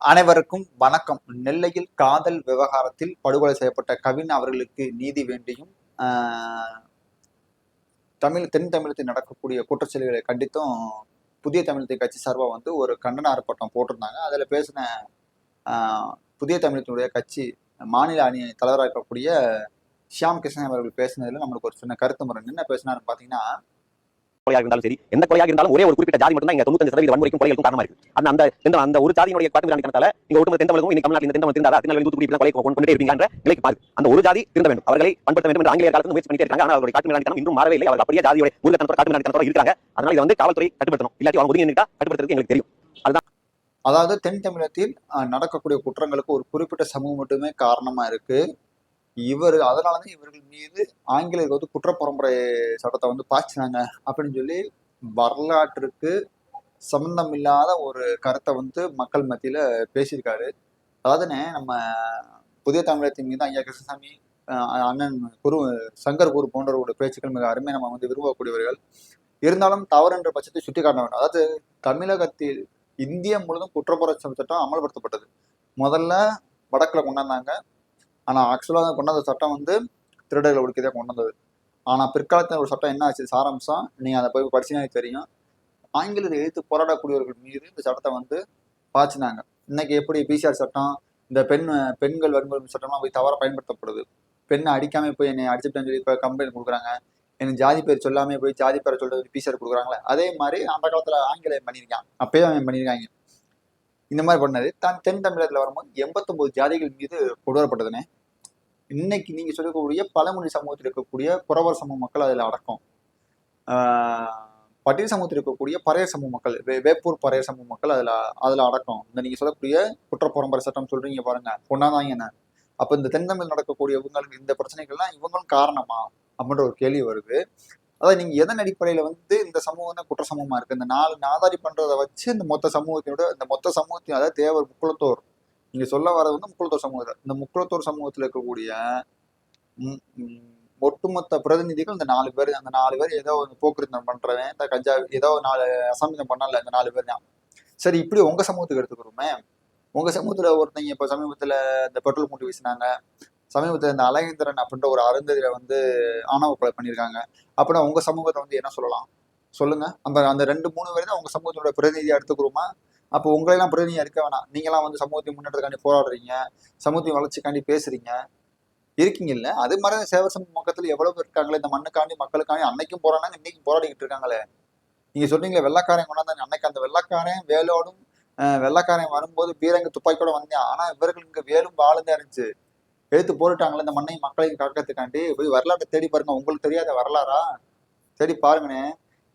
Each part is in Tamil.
அனைவருக்கும் வணக்கம். நெல்லையில் காதல் விவகாரத்தில் படுகொலை செய்யப்பட்ட கவின் அவர்களுக்கு நீதி வேண்டியும் தென் தமிழகத்தில் நடக்கக்கூடிய குற்றச்செயல்களை கண்டித்தும் புதிய தமிழகத்தை கட்சி சார்பாக ஒரு கண்டன ஆர்ப்பாட்டம் போட்டிருந்தாங்க. அதில் பேசின புதிய தமிழகத்தினுடைய கட்சி மாநில அணி தலைவராக இருக்கக்கூடிய ஷியாம் கிருஷ்ணன் அவர்கள் பேசினதுல நம்மளுக்கு ஒரு சின்ன கருத்து முறை. என்ன பேசினாருன்னு பார்த்தீங்கன்னா, கொலையாக இருந்தாலும் சரி, எந்த கொலையாக இருந்தாலும் ஒரே ஒரு குறிப்பிட்ட ஜாதி மட்டும் தான் இங்க 95% வன்முறைக்கும் கொலைகளுக்கும் காரணமா இருக்கு. அந்த ஒரு ஜாதியினுடைய காரணத்தால இங்க ஒட்டுமொத்த தென் தமிழகம் இன்னைக்கு தமிழ்நாட்டில் தென் தமிழ் இருந்தாரா, திருநெல்வேலி தூத்துக்குடி கொலை கொண்டுட்டே இருப்பீங்கன்ற நிலைக்கு மாறு. அந்த ஒரு ஜாதி திருந்த வேண்டும், அவர்களை பண்படுத்த வேண்டும் என்று ஆங்கிலேயர் காலத்துல முயற்சி பண்ணிட்டே இருக்காங்க. ஆனால் அவருடைய காட்டுமிராண்டித்தனம் இன்னும் மாறவே இல்லை. அவர் அப்படியே ஜாதியோட ஊர்ல காட்டுமிராண்டித்தனத்தோட இருக்காங்க. அதனால இதை காவல்துறை கட்டுப்படுத்தணும், இல்லாட்டி அவங்க ஒதுங்கி நின்றா கட்டுப்படுத்துறது எங்களுக்கு தெரியும். அதுதான் அதாவது தென் தமிழகத்தில் நடக்கக்கூடிய குற்றங்களுக்கு ஒரு குறிப்பிட்ட சமூகம் மட்டுமே காரணமா இருக்கு. அதனாலதான் இவர்கள் மீது ஆங்கிலேயர் குற்றப்பரம்பரை சட்டத்தை பாய்ச்சினாங்க அப்படின்னு சொல்லி வரலாற்றுக்கு சம்பந்தம் இல்லாத ஒரு கருத்தை மக்கள் மத்தியில பேசியிருக்காரு. அதாவதுன்னு நம்ம புதிய தமிழகத்தின் மீது ஐயா கிருஷ்ணசாமி, அண்ணன் சங்கர் குரு போன்றவர்களுடைய பேச்சுக்கள் மிக அருமையை நம்ம விரும்பக்கூடியவர்கள். இருந்தாலும் தவறு என்ற பட்சத்தை சுட்டி காட்ட வேண்டும். அதாவது தமிழகத்தில் இந்தியா முழுவதும் குற்றப்பரம்பரை சட்டம் அமல்படுத்தப்பட்டது. முதல்ல வடக்குல கொண்டாந்தாங்க. ஆனா ஆக்சுவலாக கொண்டாந்த சட்டம் திருடர்களை ஒழிக்கதே கொண்டு வந்தது. ஆனா பிற்காலத்தில் ஒரு சட்டம் என்ன ஆச்சு, சாராம்சம் நீங்க அதை போய் படிச்சுனா தெரியும். ஆங்கிலத்தை எதிர்த்து போராடக்கூடியவர்கள் மீது இந்த சட்டத்தை பாய்ச்சினாங்க. இன்னைக்கு எப்படி பிசிஆர் சட்டம், இந்த பெண்கள் வன்முறை சட்டம்லாம் போய் தவறாக பயன்படுத்தப்படுது. பெண்ணை அடிக்காம போய் என்னை அடிச்சுட்டேன்னு சொல்லி இப்போ கம்ப்ளைண்ட் கொடுக்குறாங்க. எனக்கு ஜாதி பேர் சொல்லாமே போய் ஜாதி பேரை சொல்றது பிசிஆர் கொடுக்குறாங்களே, அதே மாதிரி அந்த காலத்துல ஆங்கிலம் பண்ணியிருக்காங்க, அப்பயே அவன் பண்ணியிருக்காங்க. இந்த மாதிரி பண்ணது தென் தமிழகத்துல வரும்போது 89 ஜாதிகள் மீது கொண்டு வரப்பட்டதுனே. இன்னைக்கு நீங்க சொல்லக்கூடிய பழமொழி சமூகத்தில் இருக்கக்கூடிய குறவர் சமூக மக்கள் அதுல அடக்கம். பட்டியல் சமூகத்தில் இருக்கக்கூடிய பறையர் சமூக மக்கள், வேப்பூர் பறையர் சமூக மக்கள் அதுல அடக்கம். இந்த நீங்க சொல்லக்கூடிய குற்றப்பரம்பரை சட்டம் சொல்றீங்க பாருங்க, கொண்டாந்தாங்க என்ன. அப்ப இந்த தென் தமிழ் நடக்கக்கூடிய இவங்களுக்கு இந்த பிரச்சனைகள்லாம் இவங்களும் காரணமா அப்படின்ற ஒரு கேள்வி வருது. அதாவது நீங்க எதன் அடிப்படையில இந்த சமூகம் தான் குற்ற சமூகமா இருக்கு, இந்த 4 நாதாரி பண்றதை வச்சு இந்த மொத்த சமூகத்தையும் அதாவது தேவர் முக்குளத்தோர் நீங்க சொல்ல வர்றது முக்குளத்தோர் சமூகத்தில், இந்த முக்குளத்தோர் சமூகத்துல இருக்கக்கூடிய ஒட்டுமொத்த பிரதிநிதிகள் இந்த 4 பேர். அந்த 4 பேர் ஏதோ போக்குவரத்து பண்றவன், இந்த கஞ்சா ஏதோ 4 அசம்பிளம் பண்ணல, இந்த 4 பேர் தான். சரி, இப்படி உங்க சமூகத்துக்கு எடுத்துக்கிறோமே. உங்க சமூகத்துல ஒருத்தங்க இப்ப சமீபத்துல இந்த பெட்ரோல் மூட்டி வீசினாங்க. சமீபத்துல இந்த அழகேந்திரன் அப்படின்ற ஒரு அருந்ததில ஆணவ கொலை பண்ணியிருக்காங்க. அப்படின்னா உங்க சமூகத்தை என்ன சொல்லலாம் சொல்லுங்க. அந்த 2-3 பேர் தான் உங்க சமூகத்தோட பிரதிநிதியா எடுத்துக்கிறோமா? அப்போ உங்களெல்லாம் பிரதிநிதியா இருக்க வேணாம். நீங்களாம் சமூகத்தின் முன்னேற்றத்துக்காண்டி போராடுறீங்க, சமூகத்தின் வளர்ச்சிக்காண்டி பேசுறீங்க, இருக்கீங்கல்ல. அது மாதிரி சேவர் சமூக மக்கத்துல எவ்வளவு பேர் இருக்காங்களே, இந்த மண்ணுக்காண்டி மக்களுக்காண்டி அன்னைக்கும் போராடினாங்க, இன்னைக்கும் போராடிக்கிட்டு இருக்காங்களே. நீங்க சொன்னீங்களே வெள்ளக்காரன் கொண்டாந்தாங்க, அன்னைக்கு அந்த வெள்ளக்காரன் வேலோடும் வெள்ளக்காரன் வரும்போது பீரங்க துப்பாக்கியோட வந்தேன். ஆனா இவர்கள் இங்க வேலும் வாழுந்தே இருந்துச்சு, எடுத்து போட்டுட்டாங்களே இந்த மண்ணையும் மக்களையும் காக்கிறதுக்காண்டி. போய் வரலாற்றை தேடி பாருங்க, உங்களுக்கு தெரியாத வரலாறா தேடி பாருங்கண்ணே.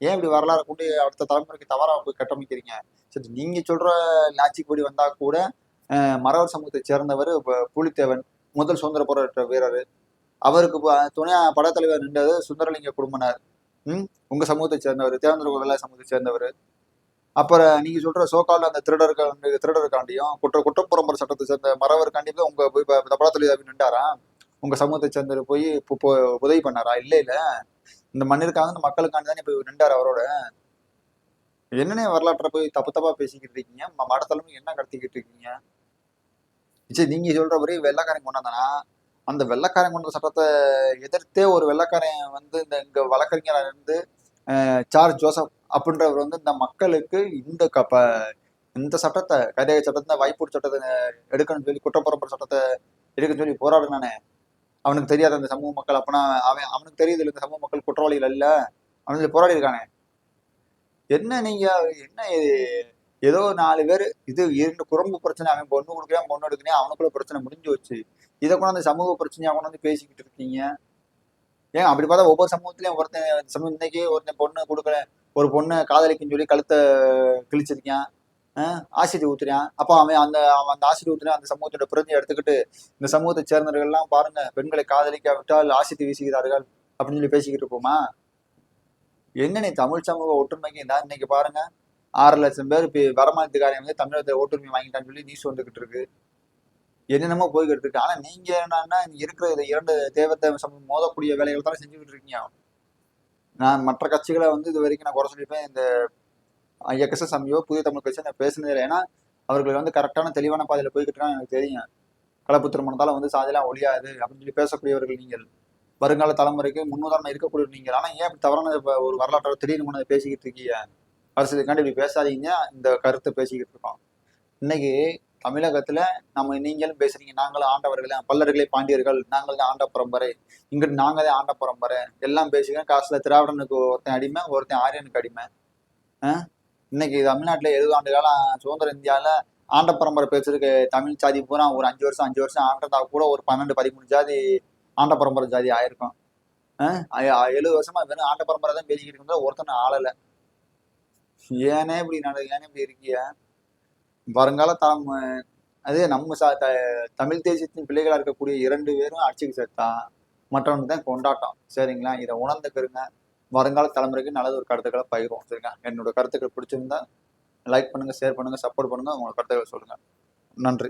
ஏன் இப்படி வரலாறு கொண்டு அடுத்த தலைமுறைக்கு தவறா போய் கட்டமைக்கிறீங்க? சரி, நீங்க சொல்ற லாட்சிப்படி வந்தா கூட மறவர் சமூகத்தை சேர்ந்தவர் புலித்தேவன், முதல் சுதந்திர போராட்ட வீரர். அவருக்கு துணையா படைத்தலைவர் நின்றது சுந்தரலிங்க குடும்பனார். உங்க சமூகத்தை சேர்ந்தவர், தேவேந்திர வெள்ளாய சமூகத்தை சேர்ந்தவர். அப்புறம் நீங்க சொல்ற சோகால அந்த திருடருக்காண்டியும் குற்றப்பரம்பரை சட்டத்தை சேர்ந்த மறவருக்காண்டி உங்க போய் படைத்தலைவர் நின்றாரா? உங்க சமூகத்தை சேர்ந்தவர் போய் உதவி பண்ணாரா? இல்ல இந்த மண்ணிற்காக இந்த மக்களுக்காண்டி தான் போய் நின்றார். அவரோட என்னன்னே வரலாற்றை போய் தப்பா பேசிக்கிட்டு இருக்கீங்க. மடத்தலைமை என்ன கடத்திக்கிட்டு இருக்கீங்க? சரி, நீங்க சொல்றபடி வெள்ளைக்காரன் கொண்டாந்தானா, அந்த வெள்ளைக்காரன் கொண்ட சட்டத்தை எதிர்த்தே ஒரு வெள்ளைக்காரன் இந்த இங்க வழக்கறிஞராக இருந்து சார்ஜ் ஜோசப் அப்படின்றவர் இந்த மக்களுக்கு இந்த சட்டத்தை, கைதேக சட்டத்தை, வாய்ப்பூர் சட்டத்தை எடுக்கணும்னு சொல்லி, குற்றப்பரம்பரை சட்டத்தை எடுக்கணும்னு சொல்லி போராடுனானே. அவனுக்கு தெரியாத அந்த சமூக மக்கள், அப்பனா அவனுக்கு தெரியுது இல்லை இந்த சமூக மக்கள் குற்றவாளிகள் அல்ல, அவனு சொல்லி போராடி இருக்கானே. என்ன நீங்க என்ன ஏதோ 4 பேர் இது 2 குறும்பு பிரச்சனை, அவன் பொண்ணு கொடுக்குறான் பொண்ணு எடுக்கிறேன், அவனுக்குள்ள பிரச்சனை முடிஞ்சு வச்சு இதை கொண்டாந்து சமூக பிரச்சனையா கொண்டாந்து பேசிக்கிட்டு இருக்கீங்க. ஏன் அப்படி பார்த்தா ஒவ்வொரு சமூகத்திலயும் ஒருத்தன் இன்னைக்கு ஒருத்தன் பொண்ணு கொடுக்கல, ஒரு பொண்ணு காதலிக்குன்னு சொல்லி கழுத்தை கிழிச்சிருக்கான், ஆசிட் ஊத்துறான். அப்போ அவன் அந்த ஆசிட் ஊத்துறான் அந்த சமூகத்தோட பிரதியை எடுத்துக்கிட்டு இந்த சமூகத்தை சேர்ந்தவர்கள்லாம் பாருங்க, பெண்களை காதலிக்காவிட்டால் ஆசிட் வீசுகிறார்கள் அப்படின்னு சொல்லி பேசிக்கிட்டு இருப்போமா? என்ன தமிழ் சமூக ஒற்றுமைக்கு தான் இன்னைக்கு பாருங்க 6 லட்சம் பேர் வடமாநிலத்துக்காரங்க தமிழகத்தை ஓட்டுரிமை வாங்கிட்டான்னு சொல்லி நியூஸ் வந்துகிட்டு இருக்கு, என்னென்னமோ போய்கிட்டு இருக்கு. ஆனா நீங்க என்னன்னா இருக்கிற 2 தேவத்தை மோதக்கூடிய வேலைகள் தானே செஞ்சுக்கிட்டு இருக்கீங்க. நான் மற்ற கட்சிகளை இது வரைக்கும் நான் குறை சொல்லியிருப்பேன். இந்த ஐயா கிருஷ்ணசாமியோ புதிய தமிழ் கட்சி நான் பேசினதில்லை. ஏன்னா அவர்கள் வந்து கரெக்டான தெளிவான பாதையில போய்கிட்டு இருக்காங்க எனக்கு தெரியும். கலப்பு திருமணத்தால வந்து சாதியெல்லாம் ஒழியாது அப்படின்னு சொல்லி பேசக்கூடியவர்கள் நீங்கள். வருங்கால தலைமுறைக்கு முன்னுதாரணம் இருக்கக்கூடிய நீங்கள். ஆனா ஏன் இப்படி தவறான ஒரு வரலாற்றை திடீர்னு கொண்டு வந்து பேசிக்கிட்டு இருக்கீங்க? அரசியலுக்காண்டி இப்படி பேசாதீங்க. இந்த கருத்தை பேசிக்கிட்டு இருக்கோம். இன்னைக்கு தமிழகத்துல நம்ம நீங்களும் பேசுறீங்க, நாங்களும் ஆண்டவர்களே, பல்லர்களே பாண்டியர்கள், நாங்கள் தான் ஆண்ட பரம்பரை, இங்கிட்டு நாங்க தான் ஆண்ட பரம்பரை எல்லாம் பேசிக்க. காசுல திராவிடனுக்கு ஒருத்தன் அடிமை, ஒருத்தன் ஆரியனுக்கு அடிமை. இன்னைக்கு தமிழ்நாட்டுல 70 ஆண்டு காலம் சுதந்திர இந்தியாவில ஆண்ட பரம்பரை பேசுறதுக்கு தமிழ் சாதி பூரா ஒரு 5 வருஷம் ஆண்டதா கூட ஒரு 12 13 ஜாதி ஆண்ட பரம்பரை ஜாதி ஆயிருக்கும். 70 வருஷமா வெறும் ஆண்ட பரம்பரை தான் பேசிக்கிட்டு இருக்கிறது, ஒருத்தனை ஆளல. ஏனே இப்படி இருக்கிய? வருங்கால அதே நம்ம தமிழ் தேசியத்தின் பிள்ளைகளா இருக்கக்கூடிய 2 பேரும் அடிச்சுக்கு சேர்த்தா மற்றவனுக்கு தான் கொண்டாட்டம். சரிங்களா? இதை உணர்ந்துக்கிறங்க. வருங்கால தலைமுறைக்கு நல்லது ஒரு கருத்துக்களை பகிர்வோம். சரிங்களா? என்னோட கருத்துக்கள் பிடிச்சிருந்தா லைக் பண்ணுங்க, ஷேர் பண்ணுங்க, சப்போர்ட் பண்ணுங்க, உங்களோட கருத்துக்களை சொல்லுங்க. நன்றி.